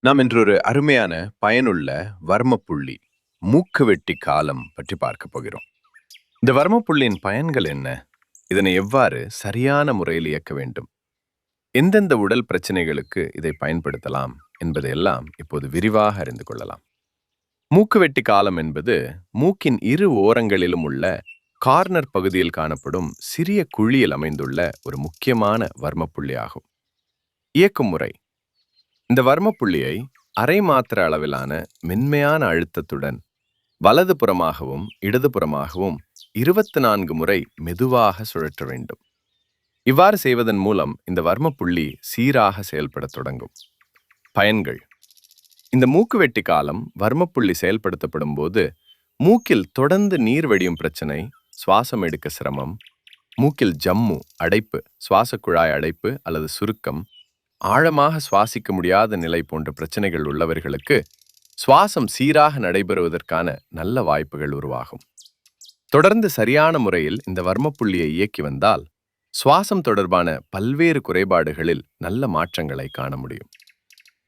நாம் இன்று ஒரு அருமையான பயனுள்ள வர்மப்புள்ளி மூக்குவெட்டி காலம் பற்றி பார்க்க போகிறோம். இந்த வர்மப்புள்ளியின் பயன்கள் என்ன? இதனை எவ்வாறு சரியான முறையில் இயக்க வேண்டும்? எந்தெந்த உடல் பிரச்சனைகளுக்கு இதை பயன்படுத்தலாம் என்பதையெல்லாம் இப்போது விரிவாக அறிந்து கொள்ளலாம். மூக்குவெட்டி காலம் என்பது மூக்கின் இரு ஓரங்களிலும் உள்ள கார்னர் பகுதியில் காணப்படும் சிறிய குழியில் அமைந்துள்ள ஒரு முக்கியமான வர்மப்புள்ளி ஆகும். இயக்கும் முறை: இந்த வர்மப்புள்ளியை அரை மாத்திர அளவிலான மென்மையான அழுத்தத்துடன் வலது புறமாகவும் இடதுபுறமாகவும் 24 முறை மெதுவாக சுழற்ற வேண்டும். இவ்வாறு செய்வதன் மூலம் இந்த வர்மப்புள்ளி சீராக செயல்படத் தொடங்கும். பயன்கள்: இந்த மூக்குவெட்டி காலம் வர்மப்புள்ளி செயல்படுத்தப்படும் போது மூக்கில் தொடர்ந்து நீர் வடியும் பிரச்சனை, சுவாசம் எடுக்க சிரமம், மூக்கில் ஜம்மு அடைப்பு, சுவாசக்குழாய் அடைப்பு அல்லது சுருக்கம், ஆழமாக சுவாசிக்க முடியாத நிலை போன்ற பிரச்சனைகள் உள்ளவர்களுக்கு சுவாசம் சீராக நடைபெறுவதற்கான நல்ல வாய்ப்புகள் உருவாகும். தொடர்ந்து சரியான முறையில் இந்த வர்மப்புள்ளியை இயக்கி வந்தால் சுவாசம் தொடர்பான பல்வேறு குறைபாடுகளில் நல்ல மாற்றங்களை காண முடியும்.